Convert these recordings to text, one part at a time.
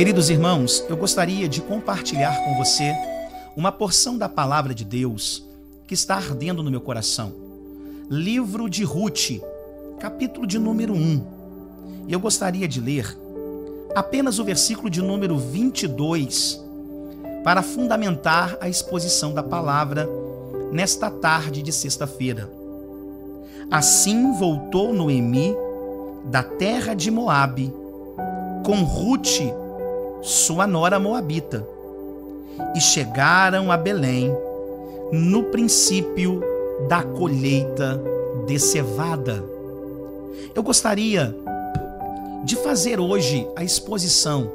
Queridos irmãos, eu gostaria de compartilhar com você uma porção da palavra de Deus que está ardendo no meu coração. Livro de Ruth, capítulo de número 1. E eu gostaria de ler apenas o versículo de número 22 para fundamentar a exposição da palavra nesta tarde de sexta-feira. Assim voltou Noemi da terra de Moabe com Ruth, sua nora moabita, e chegaram a Belém no princípio da colheita de cevada. Eu gostaria de fazer hoje a exposição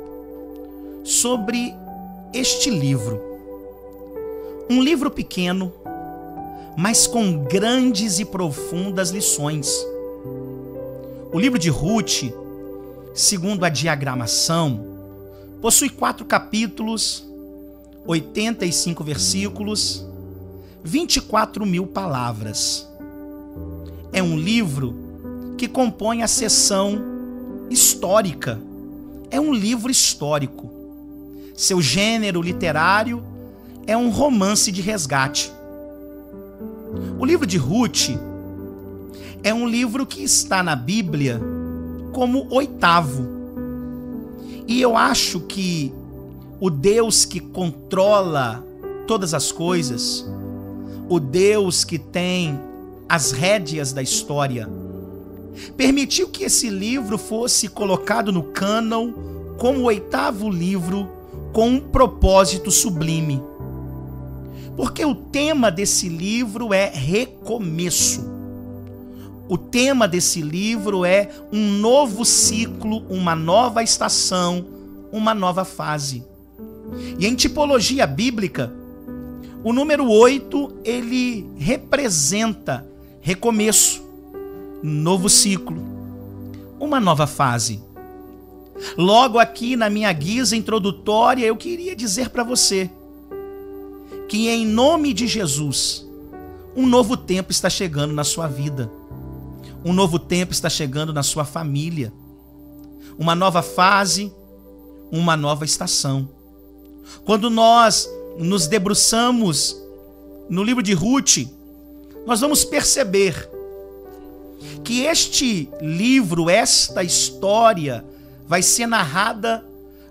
sobre este livro. Um livro pequeno, mas com grandes e profundas lições. O livro de Ruth, segundo a diagramação, possui 4 capítulos, 85 versículos, 24.000 palavras. É um livro que compõe a seção histórica. É um livro histórico. Seu gênero literário é um romance de resgate. O livro de Ruth é um livro que está na Bíblia como 8º. E eu acho que o Deus que controla todas as coisas, o Deus que tem as rédeas da história, permitiu que esse livro fosse colocado no cânon como o 8º livro com um propósito sublime. Porque o tema desse livro é recomeço. O tema desse livro é um novo ciclo, uma nova estação, uma nova fase. E em tipologia bíblica, o número 8, ele representa recomeço, novo ciclo, uma nova fase. Logo aqui na minha guisa introdutória, eu queria dizer para você que em nome de Jesus, um novo tempo está chegando na sua vida. Um novo tempo está chegando na sua família. Uma nova fase, uma nova estação. Quando nós nos debruçamos no livro de Ruth, nós vamos perceber que este livro, esta história, vai ser narrada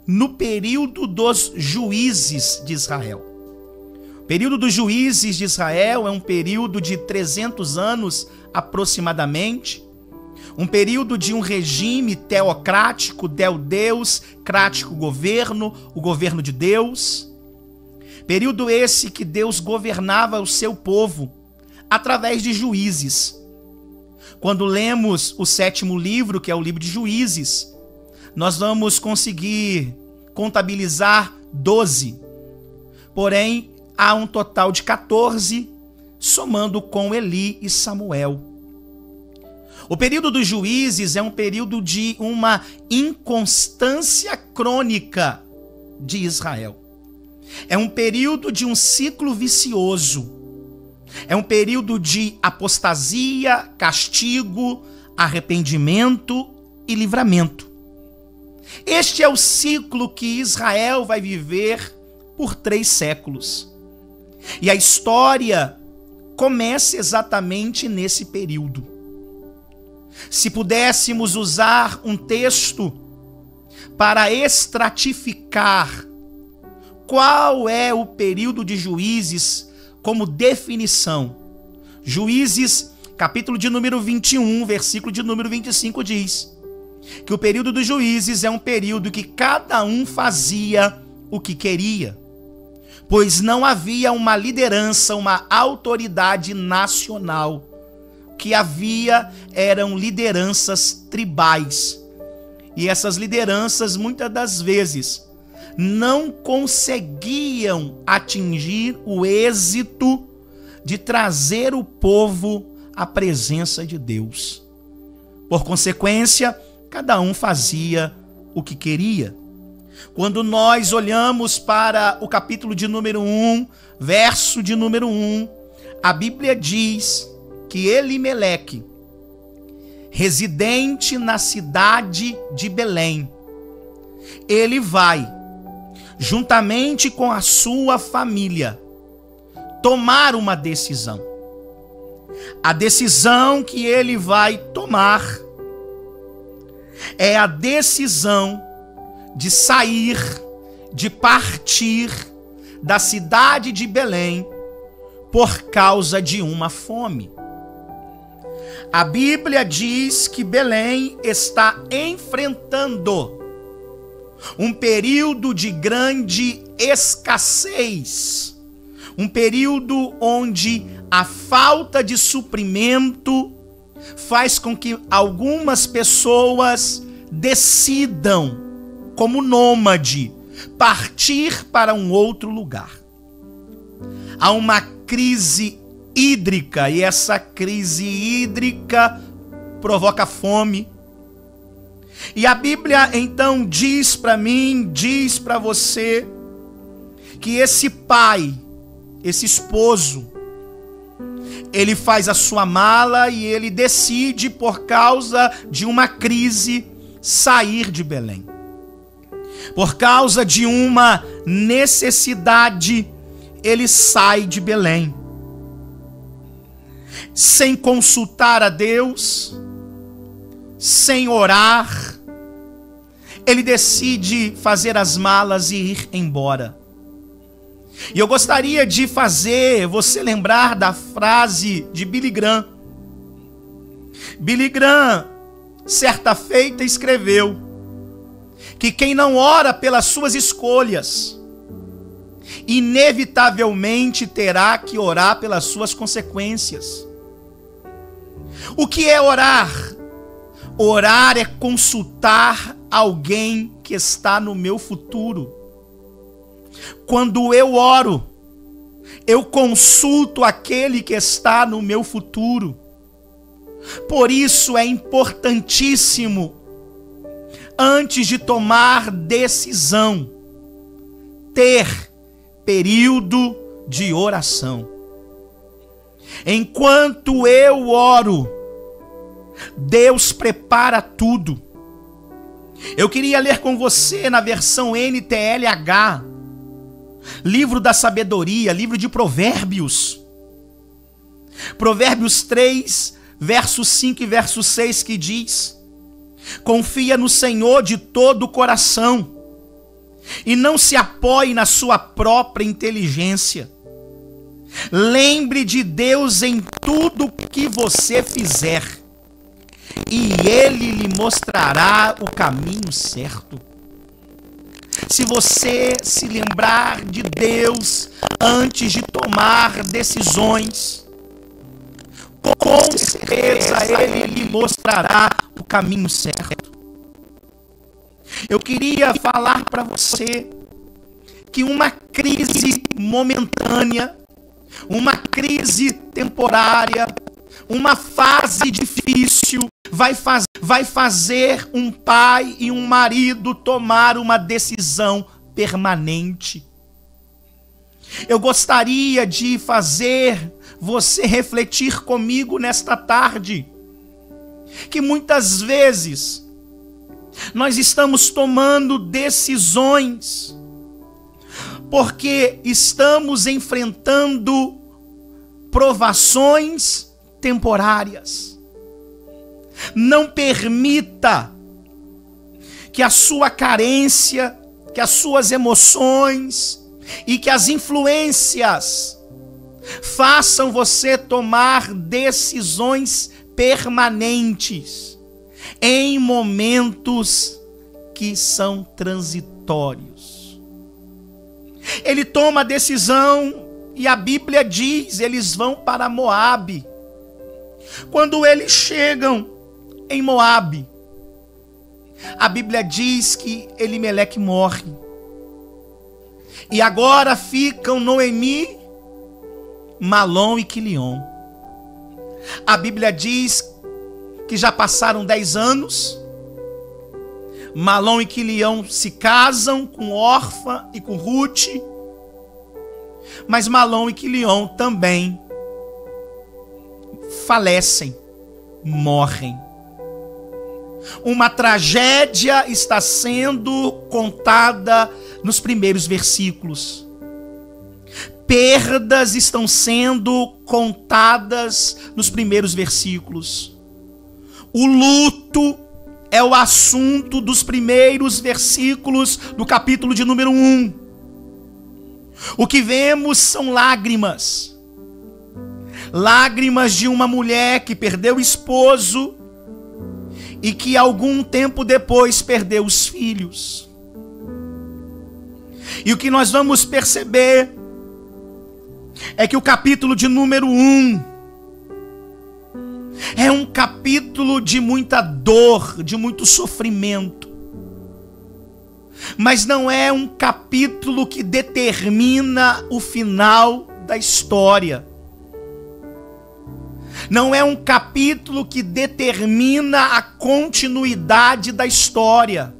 no período dos juízes de Israel. O período dos juízes de Israel é um período de 300 anos aproximadamente, um período de um regime teocrático, Deus, crático governo, o governo de Deus. Período esse que Deus governava o seu povo através de juízes. Quando lemos o 7º livro, que é o livro de Juízes, nós vamos conseguir contabilizar 12. Porém, há um total de 14, somando com Eli e Samuel. O período dos juízes é um período de uma inconstância crônica de Israel. É um período de um ciclo vicioso. É um período de apostasia, castigo, arrependimento e livramento. Este é o ciclo que Israel vai viver por 3 séculos. E a história começa exatamente nesse período. Se pudéssemos usar um texto para estratificar qual é o período de Juízes como definição, Juízes, capítulo de número 21, versículo de número 25 diz que o período dos juízes é um período que cada um fazia o que queria, pois não havia uma liderança, uma autoridade nacional. O que havia eram lideranças tribais. E essas lideranças, muitas das vezes, não conseguiam atingir o êxito de trazer o povo à presença de Deus. Por consequência, cada um fazia o que queria. Quando nós olhamos para o capítulo de número 1, verso de número 1, a Bíblia diz que Elimeleque, residente na cidade de Belém, ele vai, juntamente com a sua família, tomar uma decisão. A decisão que ele vai tomar é a decisão de sair, de partir da cidade de Belém por causa de uma fome. A Bíblia diz que Belém está enfrentando um período de grande escassez, um período onde a falta de suprimento faz com que algumas pessoas decidam, como nômade, partir para um outro lugar. Há uma crise hídrica, e essa crise hídrica provoca fome. E a Bíblia então diz para mim, diz para você, que esse pai, esse esposo, ele faz a sua mala e ele decide, por causa de uma crise, sair de Belém. Por causa de uma necessidade, ele sai de Belém. Sem consultar a Deus, sem orar, ele decide fazer as malas e ir embora. E eu gostaria de fazer você lembrar da frase de Billy Graham. Billy Graham, certa feita, escreveu que quem não ora pelas suas escolhas, inevitavelmente terá que orar pelas suas consequências. O que é orar? Orar é consultar alguém que está no meu futuro. Quando eu oro, eu consulto aquele que está no meu futuro. Por isso é importantíssimo, antes de tomar decisão, ter período de oração. Enquanto eu oro, Deus prepara tudo. Eu queria ler com você na versão NTLH, livro da sabedoria, livro de Provérbios. Provérbios 3, verso 5 e verso 6, que diz: confia no Senhor de todo o coração e não se apoie na sua própria inteligência. Lembre de Deus em tudo que você fizer, e Ele lhe mostrará o caminho certo. Se você se lembrar de Deus antes de tomar decisões, com certeza Ele lhe mostrará o caminho certo. Eu queria falar para você que uma crise momentânea, uma crise temporária, uma fase difícil vai fazer um pai e um marido tomar uma decisão permanente. Eu gostaria de fazer você refletir comigo nesta tarde, que muitas vezes nós estamos tomando decisões porque estamos enfrentando provações temporárias. Não permita que a sua carência, que as suas emoções e que as influências façam você tomar decisões permanentes em momentos que são transitórios. Ele toma a decisão e a Bíblia diz, eles vão para Moabe. Quando eles chegam em Moabe, a Bíblia diz que Elimeleque morre. E agora ficam Noemi, Malom e Quilion. A Bíblia diz que já passaram 10 anos. Malom e Quilion se casam com Orfa e com Ruth. Mas Malom e Quilion também falecem, morrem. Uma tragédia está sendo contada nos primeiros versículos. Perdas estão sendo contadas nos primeiros versículos. O luto é o assunto dos primeiros versículos do capítulo de número 1. O que vemos são lágrimas. Lágrimas de uma mulher que perdeu o esposo e que algum tempo depois perdeu os filhos. E o que nós vamos perceber é que o capítulo de número 1 é um capítulo de muita dor, de muito sofrimento. Mas não é um capítulo que determina o final da história. Não é um capítulo que determina a continuidade da história.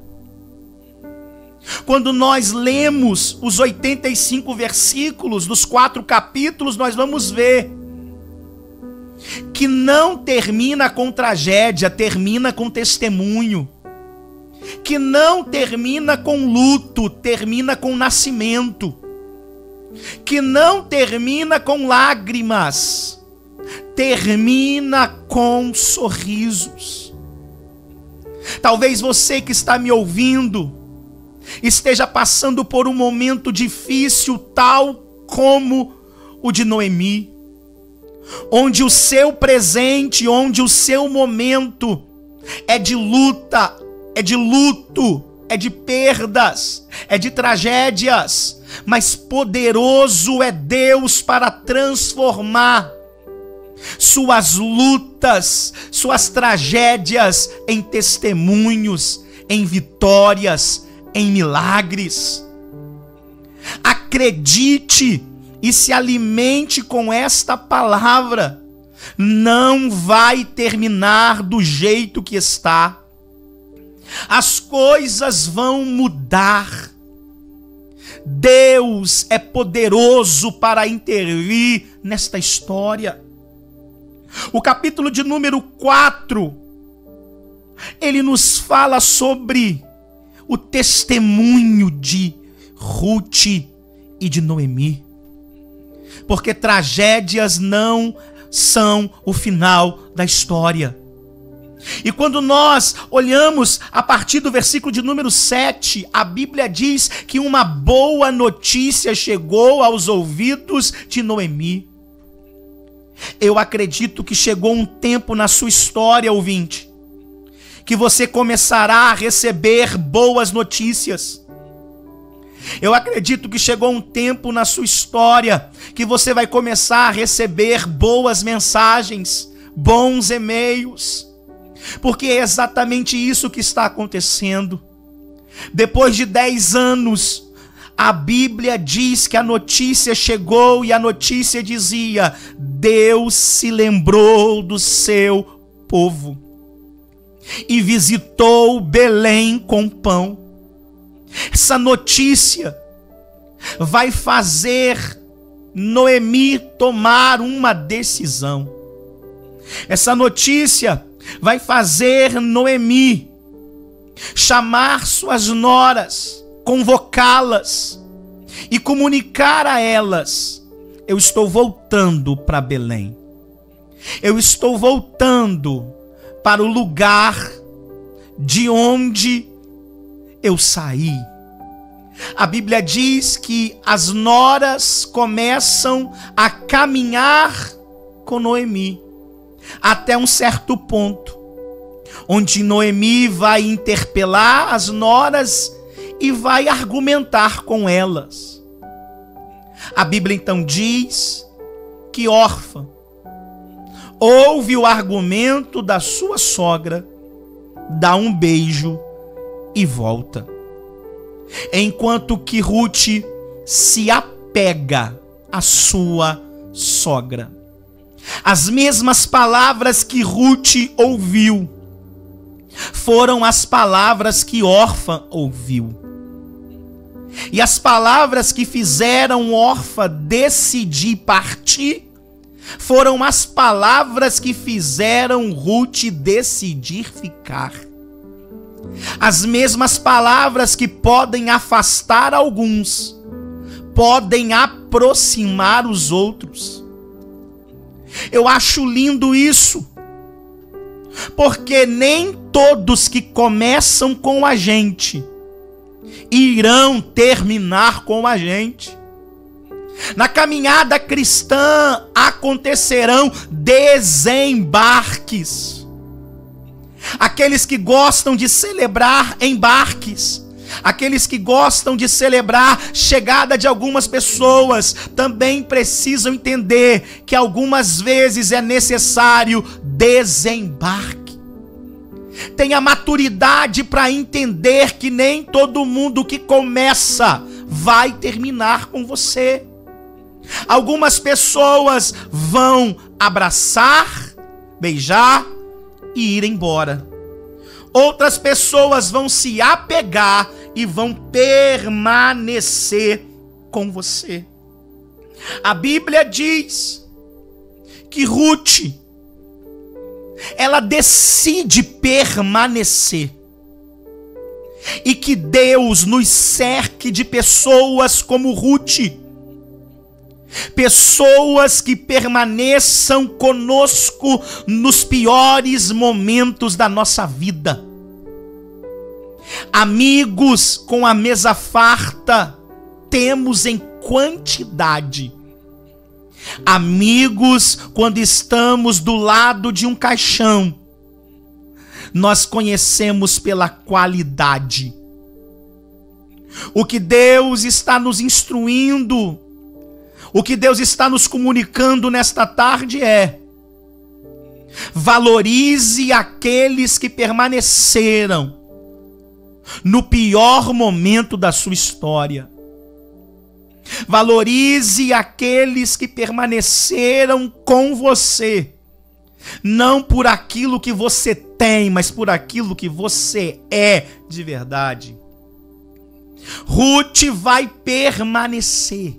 Quando nós lemos os 85 versículos dos 4 capítulos, nós vamos ver que não termina com tragédia, termina com testemunho. Que não termina com luto, termina com nascimento. Que não termina com lágrimas, termina com sorrisos. Talvez você que está me ouvindo esteja passando por um momento difícil, tal como o de Noemi, onde o seu presente, onde o seu momento é de luta, é de luto, é de perdas, é de tragédias, mas poderoso é Deus para transformar suas lutas, suas tragédias em testemunhos, em vitórias, em milagres. Acredite e se alimente com esta palavra. Não vai terminar do jeito que está. As coisas vão mudar. Deus é poderoso para intervir nesta história. O capítulo de número 4, ele nos fala sobre o testemunho de Ruth e de Noemi. Porque tragédias não são o final da história. E quando nós olhamos a partir do versículo de número 7, a Bíblia diz que uma boa notícia chegou aos ouvidos de Noemi. Eu acredito que chegou um tempo na sua história, ouvinte, que você começará a receber boas notícias. Eu acredito que chegou um tempo na sua história que você vai começar a receber boas mensagens, bons e-mails, porque é exatamente isso que está acontecendo. Depois de 10 anos, a Bíblia diz que a notícia chegou e a notícia dizia: Deus se lembrou do seu povo e visitou Belém com pão. Essa notícia vai fazer Noemi tomar uma decisão. Essa notícia vai fazer Noemi chamar suas noras, convocá-las e comunicar a elas: eu estou voltando para Belém. Eu estou voltando para o lugar de onde eu saí. A Bíblia diz que as noras começam a caminhar com Noemi até um certo ponto, onde Noemi vai interpelar as noras e vai argumentar com elas. A Bíblia então diz que Orfa ouve o argumento da sua sogra, dá um beijo e volta. Enquanto que Ruth se apega à sua sogra. As mesmas palavras que Ruth ouviu foram as palavras que Orfa ouviu. E as palavras que fizeram Orfa decidir partir foram as palavras que fizeram Ruth decidir ficar. As mesmas palavras que podem afastar alguns, podem aproximar os outros. Eu acho lindo isso, porque nem todos que começam com a gente irão terminar com a gente. Na caminhada cristã acontecerão desembarques. Aqueles que gostam de celebrar embarques, aqueles que gostam de celebrar chegada de algumas pessoas, também precisam entender que algumas vezes é necessário desembarque. Tenha maturidade para entender que nem todo mundo que começa vai terminar com você. Algumas pessoas vão abraçar, beijar e ir embora. Outras pessoas vão se apegar e vão permanecer com você. A Bíblia diz que Ruth, ela decide permanecer. E que Deus nos cerque de pessoas como Ruth. Pessoas que permaneçam conosco nos piores momentos da nossa vida. Amigos com a mesa farta temos em quantidade. Amigos quando estamos do lado de um caixão, nós conhecemos pela qualidade. O que Deus está nos instruindo, o que Deus está nos comunicando nesta tarde é: valorize aqueles que permaneceram no pior momento da sua história. Valorize aqueles que permaneceram com você, não por aquilo que você tem, mas por aquilo que você é de verdade. Ruth vai permanecer.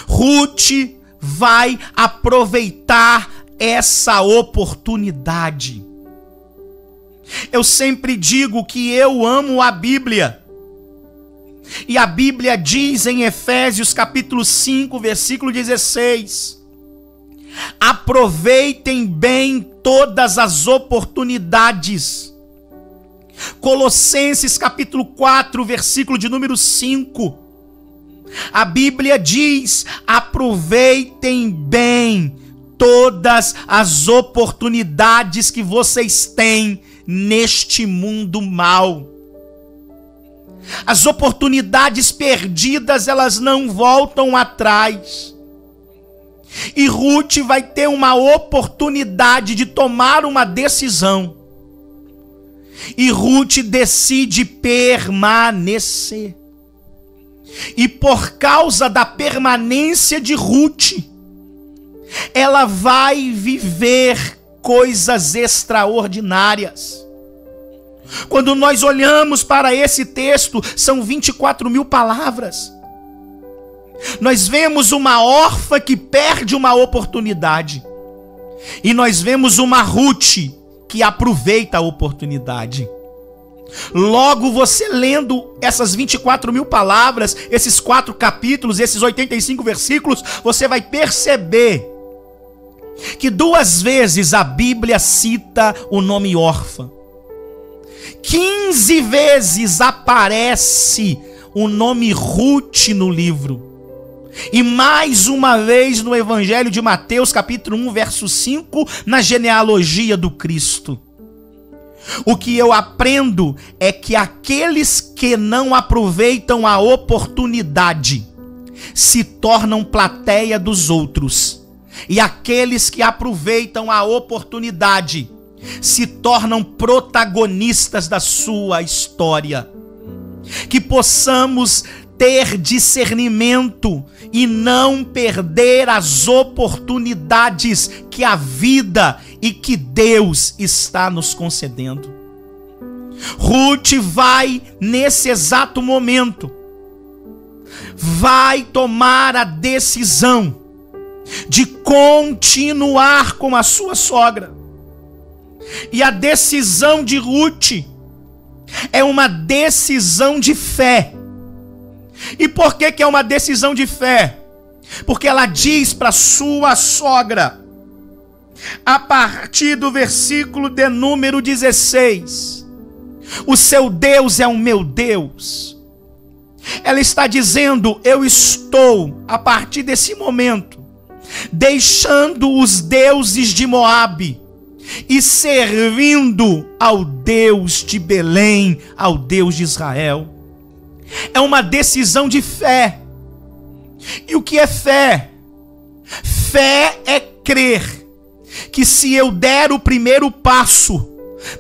Ruth vai aproveitar essa oportunidade. Eu sempre digo que eu amo a Bíblia. E a Bíblia diz em Efésios capítulo 5, versículo 16: aproveitem bem todas as oportunidades. Colossenses capítulo 4, versículo de número 5. A Bíblia diz: aproveitem bem todas as oportunidades que vocês têm neste mundo mau. As oportunidades perdidas, elas não voltam atrás. E Ruth vai ter uma oportunidade de tomar uma decisão. E Ruth decide permanecer. E por causa da permanência de Ruth, ela vai viver coisas extraordinárias. Quando nós olhamos para esse texto, são 24 mil palavras. Nós vemos uma órfã que perde uma oportunidade. E nós vemos uma Ruth que aproveita a oportunidade. Logo, você lendo essas 24 mil palavras, esses 4 capítulos, esses 85 versículos, você vai perceber que 2 vezes a Bíblia cita o nome órfã. 15 vezes aparece o nome Ruth no livro. E mais uma vez no Evangelho de Mateus, capítulo 1, verso 5, na genealogia do Cristo. O que eu aprendo é que aqueles que não aproveitam a oportunidade se tornam plateia dos outros. E aqueles que aproveitam a oportunidade se tornam protagonistas da sua história. Que possamos ter discernimento e não perder as oportunidades que a vida e que Deus está nos concedendo. Ruth vai, nesse exato momento, vai tomar a decisão de continuar com a sua sogra. E a decisão de Ruth é uma decisão de fé. E por que é uma decisão de fé? Porque ela diz para sua sogra, a partir do versículo de número 16, o seu Deus é o meu Deus. Ela está dizendo, eu estou, a partir desse momento, deixando os deuses de Moabe e servindo ao Deus de Belém, ao Deus de Israel. É uma decisão de fé. E o que é fé? Fé é crer que se eu der o primeiro passo,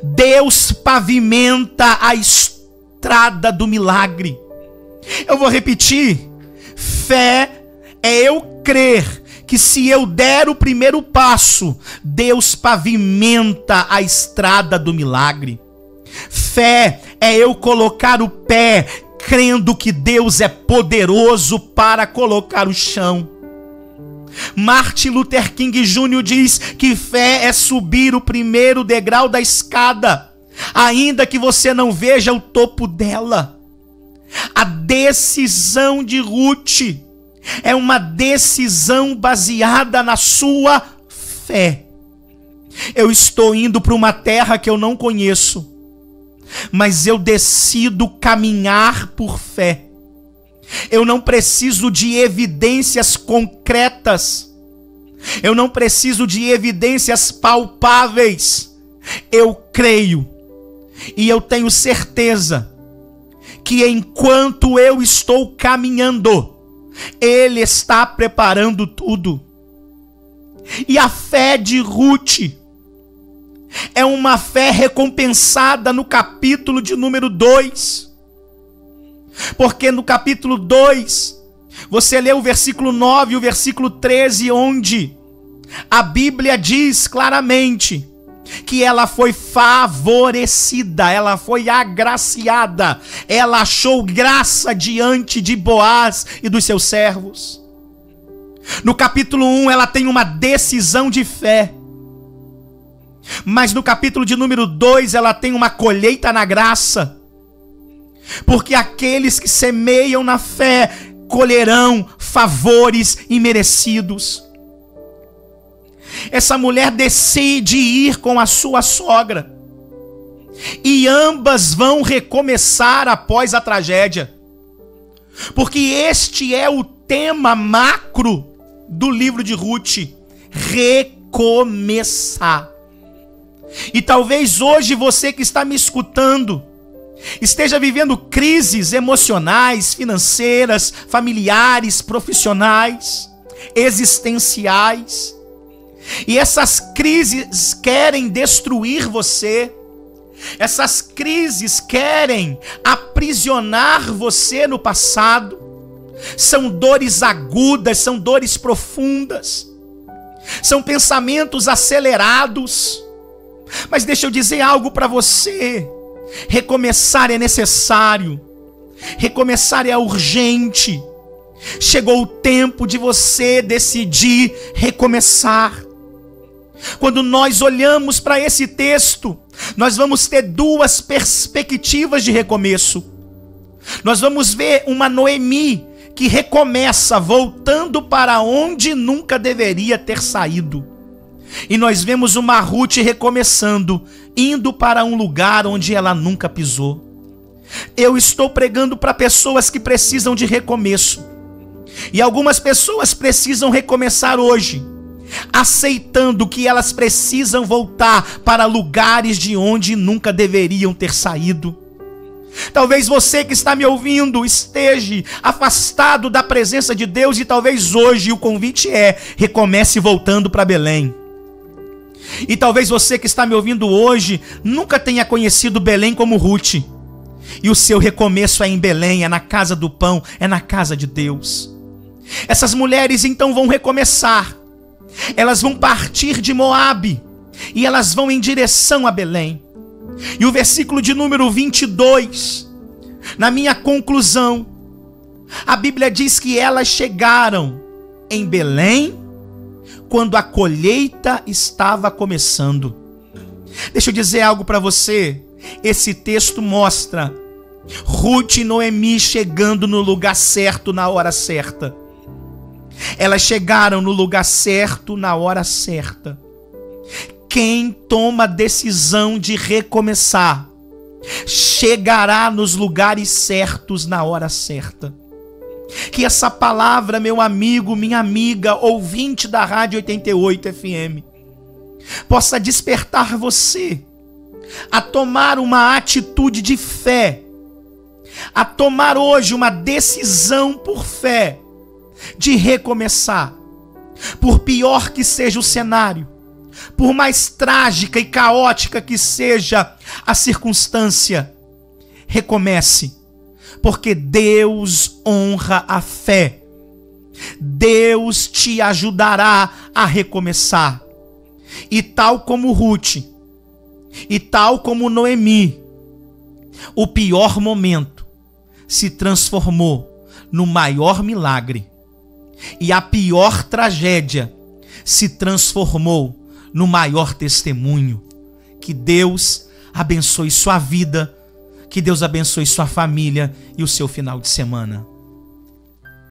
Deus pavimenta a estrada do milagre. Eu vou repetir. Fé é eu crer que se eu der o primeiro passo, Deus pavimenta a estrada do milagre. Fé é eu colocar o pé, crendo que Deus é poderoso para colocar o chão. Martin Luther King Jr. diz que fé é subir o primeiro degrau da escada, ainda que você não veja o topo dela. A decisão de Ruth é uma decisão baseada na sua fé. Eu estou indo para uma terra que eu não conheço, mas eu decido caminhar por fé. Eu não preciso de evidências concretas. Eu não preciso de evidências palpáveis. Eu creio e eu tenho certeza que enquanto eu estou caminhando, Ele está preparando tudo. E a fé de Ruth é uma fé recompensada no capítulo de número 2. Porque no capítulo 2, você lê o versículo 9 e o versículo 13, onde a Bíblia diz claramente que ela foi favorecida, ela foi agraciada, ela achou graça diante de Boaz e dos seus servos. No capítulo 1, ela tem uma decisão de fé. Mas no capítulo de número 2, ela tem uma colheita na graça. Porque aqueles que semeiam na fé colherão favores imerecidos. Essa mulher decide ir com a sua sogra, e ambas vão recomeçar após a tragédia. Porque este é o tema macro do livro de Ruth: recomeçar. E talvez hoje você que está me escutando esteja vivendo crises emocionais, financeiras, familiares, profissionais, existenciais. E essas crises querem destruir você. Essas crises querem aprisionar você no passado. São dores agudas, são dores profundas. São pensamentos acelerados. Mas deixa eu dizer algo para você. Recomeçar é necessário. Recomeçar é urgente. Chegou o tempo de você decidir recomeçar. Quando nós olhamos para esse texto, nós vamos ter duas perspectivas de recomeço. Nós vamos ver uma Noemi que recomeça voltando para onde nunca deveria ter saído. E nós vemos uma Ruth recomeçando, indo para um lugar onde ela nunca pisou. Eu estou pregando para pessoas que precisam de recomeço. E algumas pessoas precisam recomeçar hoje, aceitando que elas precisam voltar para lugares de onde nunca deveriam ter saído. Talvez você que está me ouvindo esteja afastado da presença de Deus, e talvez hoje o convite é: recomece voltando para Belém. E talvez você que está me ouvindo hoje nunca tenha conhecido Belém como Ruth, e o seu recomeço é em Belém, é na casa do pão, é na casa de Deus. Essas mulheres então vão recomeçar. Elas vão partir de Moabe e elas vão em direção a Belém. E o versículo de número 22, na minha conclusão, a Bíblia diz que elas chegaram em Belém quando a colheita estava começando. Deixa eu dizer algo para você. esse texto mostra Ruth e Noemi chegando no lugar certo na hora certa. Elas chegaram no lugar certo na hora certa. Quem toma a decisão de recomeçar chegará nos lugares certos na hora certa. Que essa palavra, meu amigo, minha amiga, ouvinte da Rádio 88 FM, possa despertar você a tomar uma atitude de fé, a tomar hoje uma decisão por fé de recomeçar. Por pior que seja o cenário, por mais trágica e caótica que seja a circunstância, recomece, porque Deus honra a fé. Deus te ajudará a recomeçar. E tal como Ruth, e tal como Noemi, o pior momento se transformou no maior milagre. E a pior tragédia se transformou no maior testemunho. Que Deus abençoe sua vida, que Deus abençoe sua família e o seu final de semana.